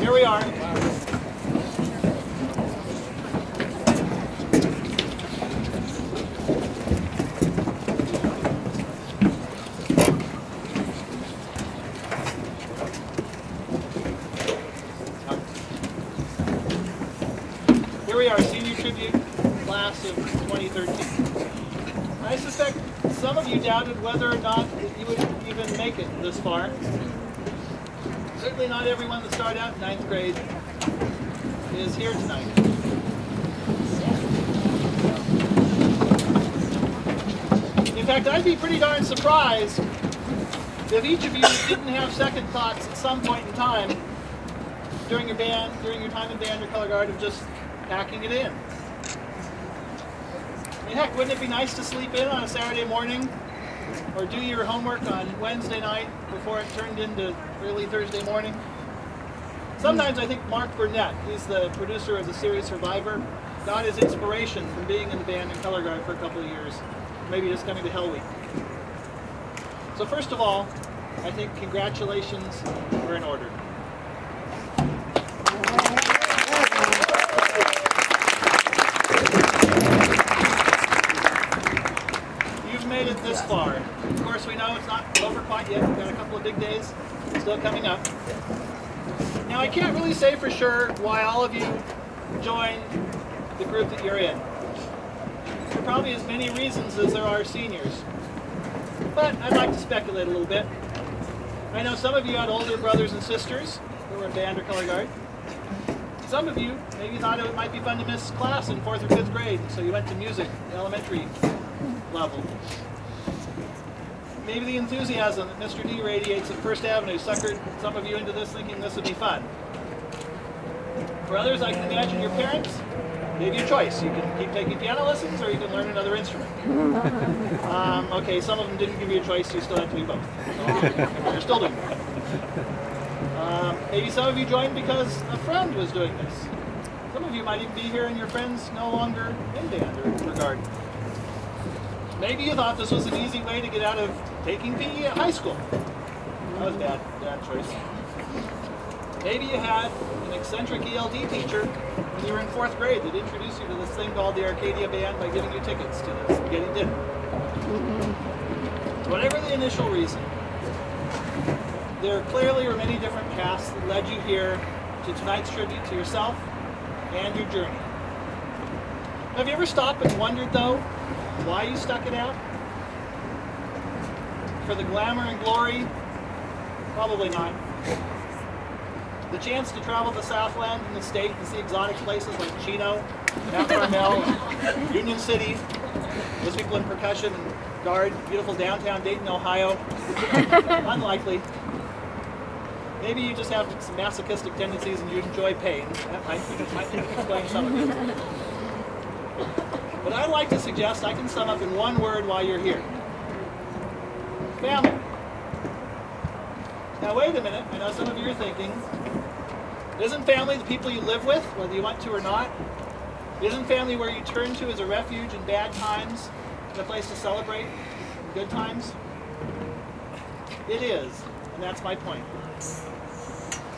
here we are. Here we are, senior tribute class of 2013. I suspect some of you doubted whether or not you would even make it this far. Certainly not everyone that started out in 9th grade is here tonight. In fact, I'd be pretty darn surprised if each of you didn't have second thoughts at some point in time during your time in band or color guard of just packing it in. I mean, heck, wouldn't it be nice to sleep in on a Saturday morning or do your homework on Wednesday night before it turned into early Thursday morning? Sometimes I think Mark Burnett, he's the producer of the series Survivor, got his inspiration from being in the band and color guard for a couple of years, maybe just coming to Hell Week. So first of all, I think congratulations are in order. Made it this far. Of course, we know it's not over quite yet. We've got a couple of big days still coming up. Now, I can't really say for sure why all of you joined the group that you're in. There are probably as many reasons as there are seniors. But I'd like to speculate a little bit. I know some of you had older brothers and sisters who were in band or color guard. Some of you maybe thought it might be fun to miss class in 4th or 5th grade, so you went to music, elementary level. Maybe the enthusiasm that Mr. D radiates at First Avenue suckered some of you into this thinking this would be fun. For others, I can imagine your parents gave you a choice. You can keep taking piano lessons or you can learn another instrument. Okay, some of them didn't give you a choice, so you still have to do both. So you're still doing that. Maybe some of you joined because a friend was doing this. Some of you might even be here and your friend's no longer in band or guard. Maybe you thought this was an easy way to get out of taking PE at high school. That was a bad choice. Maybe you had an eccentric ELD teacher when you were in 4th grade that introduced you to this thing called the Arcadia Band by giving you tickets to the spaghetti dinner. Whatever the initial reason, there clearly are many different paths that led you here to tonight's tribute to yourself and your journey. Have you ever stopped and wondered, though, why you stuck it out? For the glamour and glory? Probably not. The chance to travel the Southland and the state and see exotic places like Chino, Mount Carmel, and Union City. Those people in percussion and guard, beautiful downtown Dayton, Ohio. Unlikely. Maybe you just have some masochistic tendencies and you enjoy pain. That might explain some of it. But I'd like to suggest I can sum up in one word why you're here. Family. Now wait a minute, I know some of you are thinking, isn't family the people you live with, whether you want to or not? Isn't family where you turn to as a refuge in bad times and a place to celebrate in good times? It is, and that's my point.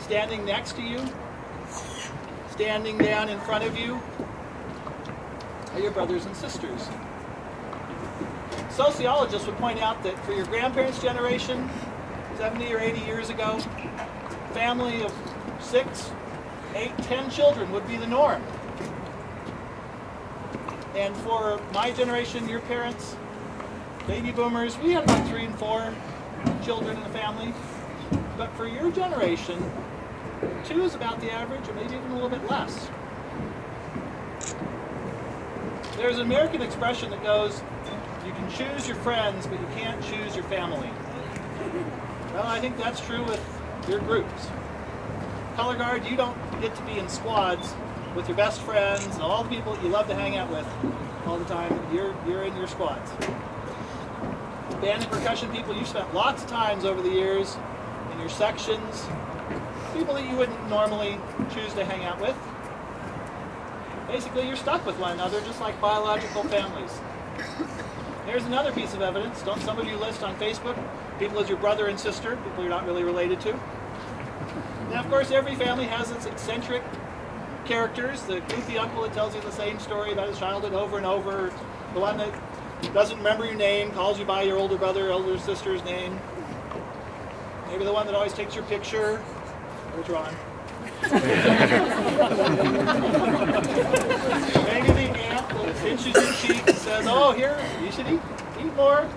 Standing next to you, standing down in front of you, are your brothers and sisters. Sociologists would point out that for your grandparents' generation, 70 or 80 years ago, family of 6, 8, 10 children would be the norm. And for my generation, your parents, baby boomers, we had about 3 and 4 children in the family. But for your generation, 2 is about the average, or maybe even a little bit less. There's an American expression that goes, you can choose your friends, but you can't choose your family. Well, I think that's true with your groups. Color guard, you don't get to be in squads with your best friends and all the people that you love to hang out with all the time. You're in your squads. Band and percussion people, you've spent lots of times over the years in your sections, people that you wouldn't normally choose to hang out with. Basically, you're stuck with one another just like biological families. Here's another piece of evidence. Don't some of you list on Facebook people as your brother and sister, people you're not really related to? Now, of course, every family has its eccentric characters. The goofy uncle that tells you the same story about his childhood over and over. The one that doesn't remember your name, calls you by your older brother or older sister's name. Maybe the one that always takes your picture. Which one? Maybe the aunt that pinches your cheek and says, oh, here, you should eat more.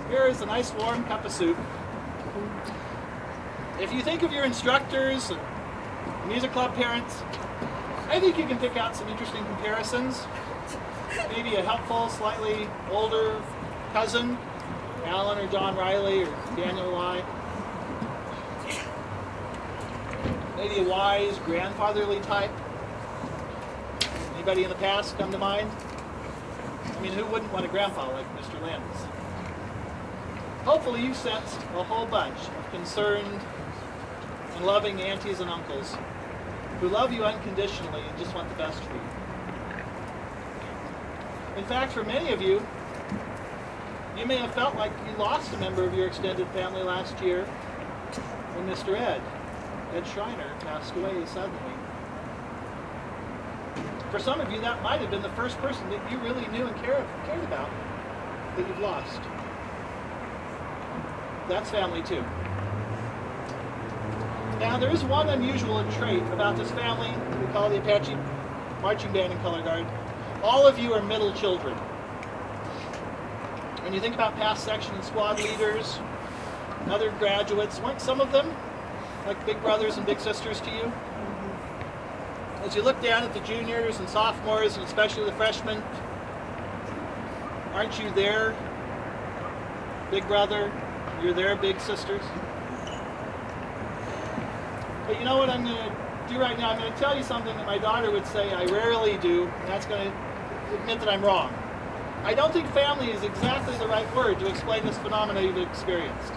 Here is a nice warm cup of soup. If you think of your instructors, music club parents, I think you can pick out some interesting comparisons. Maybe a helpful, slightly older cousin, Alan or John Riley or Daniel Lai. Maybe a wise, grandfatherly type. Anybody in the past come to mind? I mean, who wouldn't want a grandpa like Mr. Landis? Hopefully you sensed a whole bunch of concerned and loving aunties and uncles who love you unconditionally and just want the best for you. In fact, for many of you, you may have felt like you lost a member of your extended family last year when Mr. Ed Schreiner passed away suddenly. For some of you, that might have been the first person that you really knew and cared about that you've lost. That's family too. Now, there is one unusual trait about this family we call the Apache Marching Band and Color Guard. All of you are middle children. When you think about past section and squad leaders, and other graduates, weren't some of them like big brothers and big sisters to you? As you look down at the juniors and sophomores, and especially the freshmen, aren't you their big brother? You're their big sisters? But you know what I'm going to do right now? I'm going to tell you something that my daughter would say I rarely do, and that's going to admit that I'm wrong. I don't think family is exactly the right word to explain this phenomenon you've experienced.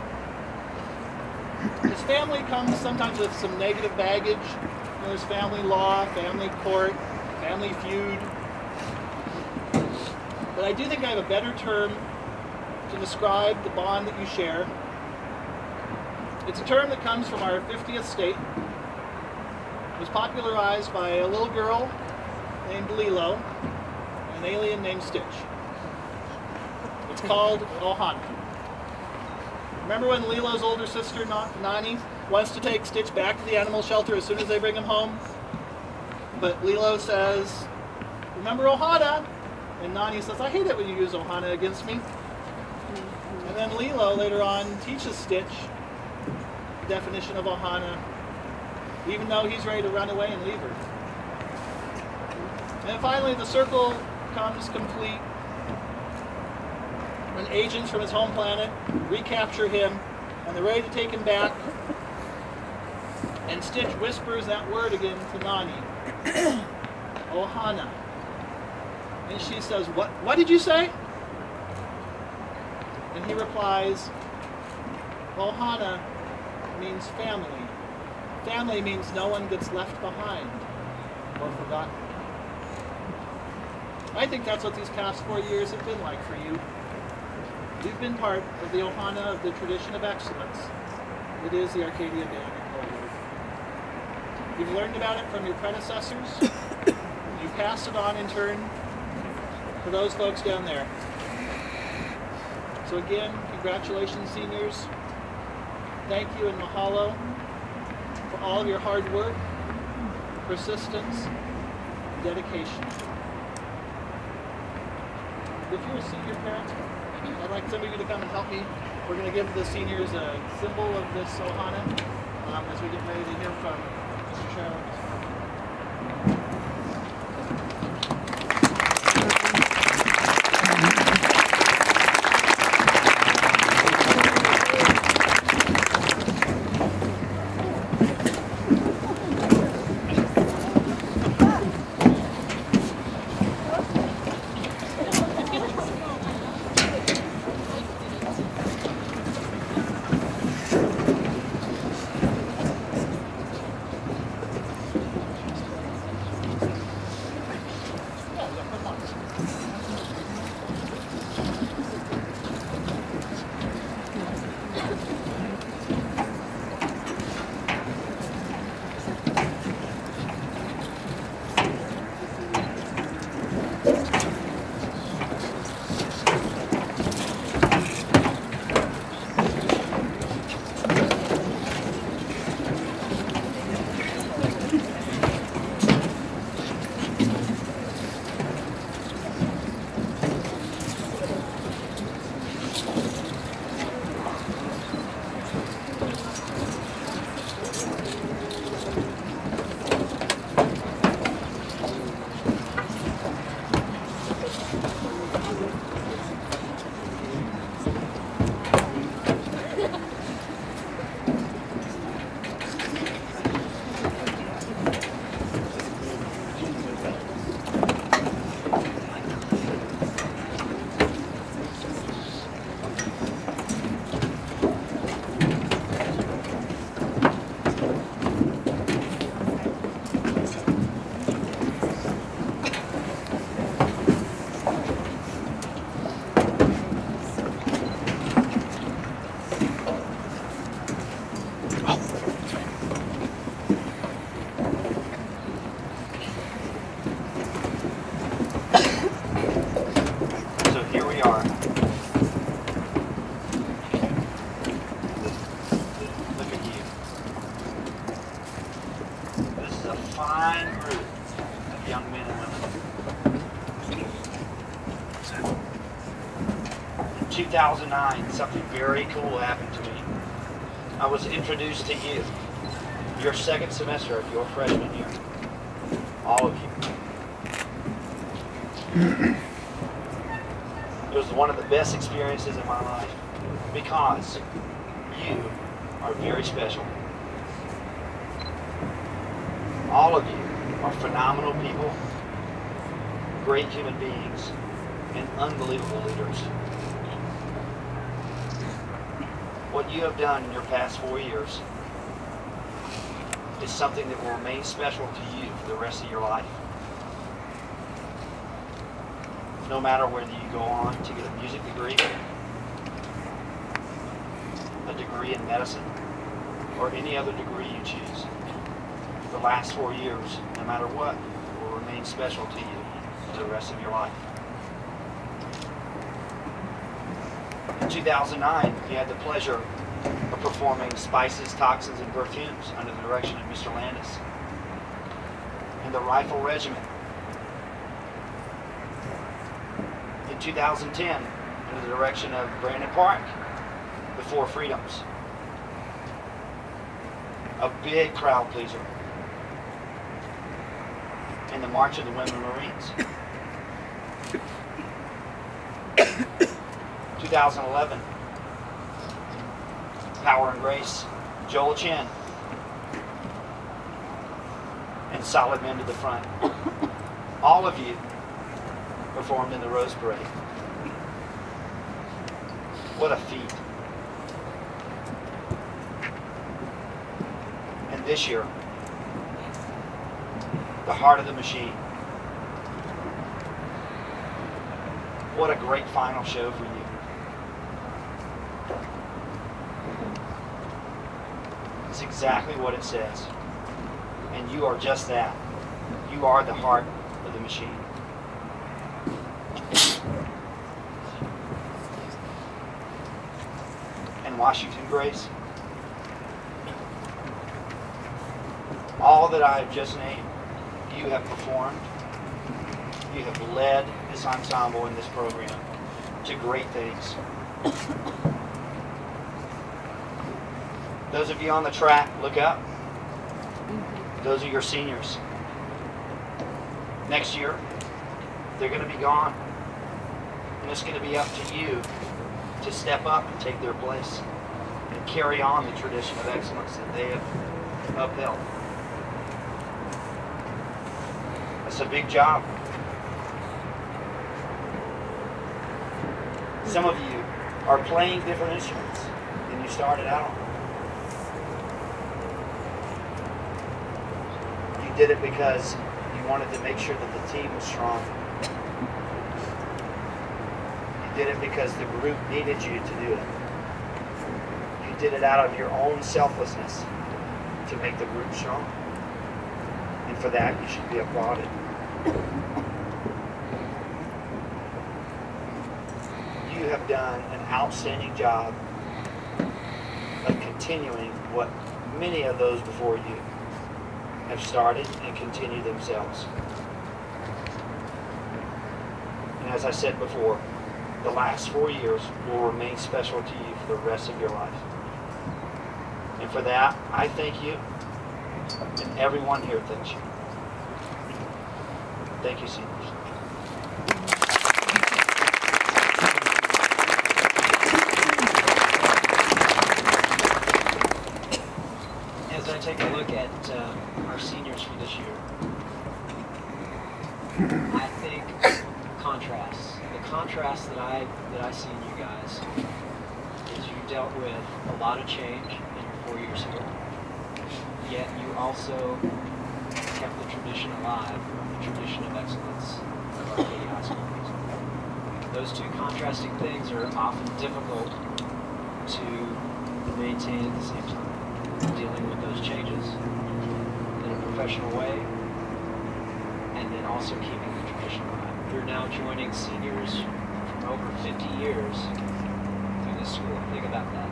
This family comes sometimes with some negative baggage. You know, there's family law, family court, family feud. But I do think I have a better term to describe the bond that you share. It's a term that comes from our 50th state. It was popularized by a little girl named Lilo and an alien named Stitch. It's called Ohana. Remember when Lilo's older sister, Nani, wants to take Stitch back to the animal shelter as soon as they bring him home? But Lilo says, remember Ohana? And Nani says, I hate it when you use Ohana against me. And then Lilo later on teaches Stitch the definition of Ohana, even though he's ready to run away and leave her. And finally the circle comes complete when agents from his home planet recapture him and they're ready to take him back. And Stitch whispers that word again to Nani, Ohana. And she says, what did you say? And he replies, Ohana means family. Family means no one gets left behind or forgotten. I think that's what these past 4 years have been like for you. You've been part of the Ohana of the tradition of excellence. It is the Arcadia Band and Color Guard. You've learned about it from your predecessors. You've passed it on in turn to those folks down there. So again, congratulations, seniors. Thank you and mahalo for all of your hard work, persistence, and dedication. If you're a senior parent, I'd like some of you to come and help me. We're going to give the seniors a symbol of this Ohana as we get ready to hear from Mr. Charles. So here we are. Look at you. This is a fine group of young men and women. In 2009, something very cool happened to me. I was introduced to you, your second semester of your freshman year. All of you. It was one of the best experiences in my life because you are very special. All of you are phenomenal people, great human beings, and unbelievable leaders. What you have done in your past 4 years is something that will remain special to you for the rest of your life. No matter whether you go on to get a music degree, a degree in medicine, or any other degree you choose, the last 4 years, no matter what, will remain special to you for the rest of your life. In 2009, you had the pleasure of performing Spices, Toxins, and Perfumes under the direction of Mr. Landis and the Rifle Regiment. In 2010, under the direction of Brandon Park, the Four Freedoms. A big crowd pleaser. And the March of the Women Marines. 2011, Power and Grace, Joel Chin, and Solid Men to the Front. All of you performed in the Rose Parade. What a feat. And this year, the Heart of the Machine. What a great final show for you. It's exactly what it says. And you are just that. You are the heart of the machine. And Washington Grace, all that I have just named, you have performed. You have led this ensemble in this program to great things. Those of you on the track, look up. Those are your seniors. Next year, they're going to be gone. And it's going to be up to you to step up and take their place and carry on the tradition of excellence that they have upheld. That's a big job. Some of you are playing different instruments than you started out on. You did it because you wanted to make sure that the team was strong. You did it because the group needed you to do it. You did it out of your own selflessness to make the group strong. And for that, you should be applauded. You have done an outstanding job of continuing what many of those before you have started and continue themselves. And as I said before, the last 4 years will remain special to you for the rest of your life. And for that, I thank you, and everyone here thanks you. Thank you, seniors. As I take a look at our seniors for this year, I think contrasts. The contrast that I see in you guys is you dealt with a lot of change in your 4 years here, yet you also kept the tradition alive, the tradition of excellence of Arcadia High School. Those two contrasting things are often difficult to maintain at the same time. dealing with those changes in a professional way, and then also keeping the tradition alive. You're now joining seniors from over 50 years through the school. Think about that.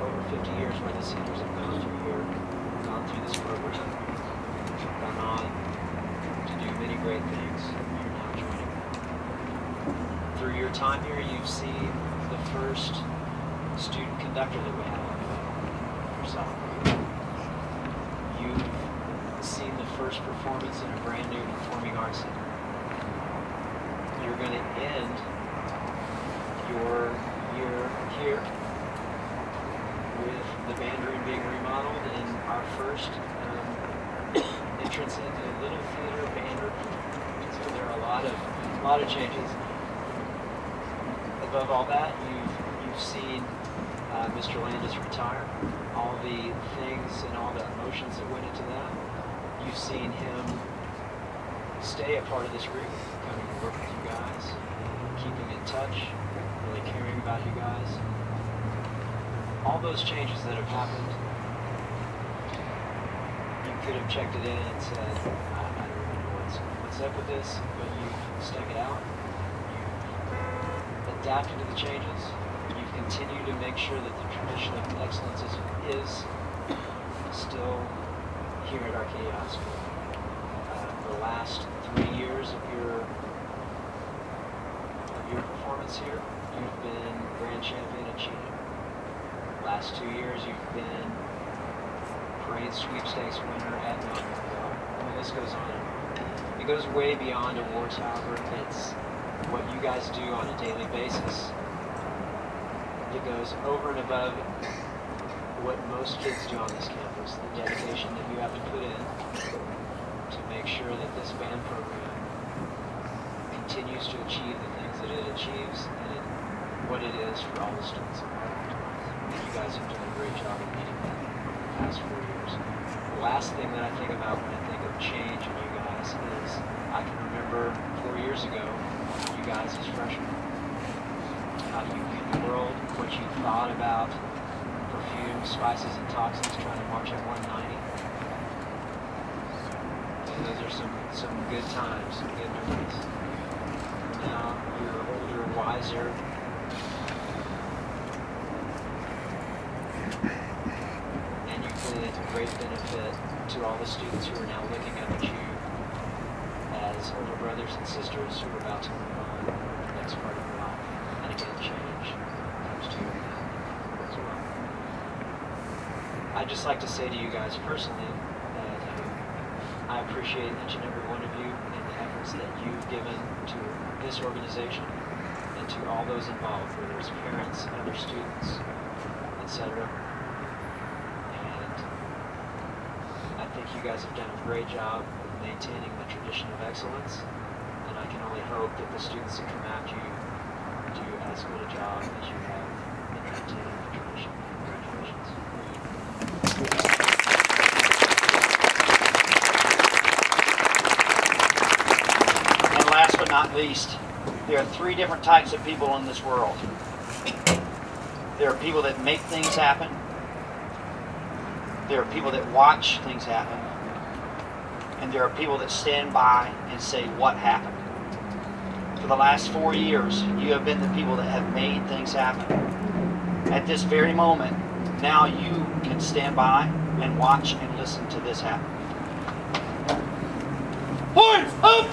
Over 50 years where the seniors have gone through here, gone through this program, gone on to do many great things. You're now joining them. Through your time here, you've seen the first student conductor that we have yourself. You've seen the first performance in a brand new performing arts center. You're going to end your year here with the band room being remodeled and our first entrance into Little Theater band room. So there are a lot of changes. Above all that, you've seen Mr. Landis retire. All the things and all the emotions that went into that. You've seen him stay a part of this group, coming to work with you guys, keeping in touch, really caring about you guys. All those changes that have happened, you could have checked it in and said, I don't really know what's up with this, but you've stuck it out. You've adapted to the changes. You've continued to make sure that the tradition of excellence is still here at Arcadia High School. The last 3 years of your performance here, you've been grand champion at cheating. Last 2 years, you've been parade sweepstakes winner at Mountain. I mean, this goes on. It goes way beyond awards, however. It's what you guys do on a daily basis. It goes over and above what most kids do on this campus, the dedication that you have to put in to make sure that this band program continues to achieve the things that it achieves and what it is for all the students involved. And you guys have done a great job of meeting that over the past 4 years. The last thing that I think about when I think of change in you guys is I can remember 4 years ago, you guys as freshmen, how you viewed the world, what you thought about perfume, spices, and toxins trying to march at 190. And those are some good times, some good memories. Now you're older, wiser, and you've been a great benefit to all the students who are now looking at you as older brothers and sisters who are about to move on to the next part of your life. And again, change comes to you as well. I'd just like to say to you guys personally that I appreciate each and every one of you and the efforts that you've given to this organization and to all those involved, whether it's parents, other students, etc. And I think you guys have done a great job of maintaining the tradition of excellence, and I can only hope that the students that come after you do as good a job as you have in maintaining the tradition. Congratulations. And last but not least, there are 3 different types of people in this world. There are people that make things happen. There are people that watch things happen. And there are people that stand by and say, what happened? For the last 4 years, you have been the people that have made things happen. At this very moment, now you can stand by and watch and listen to this happen. Boys, up!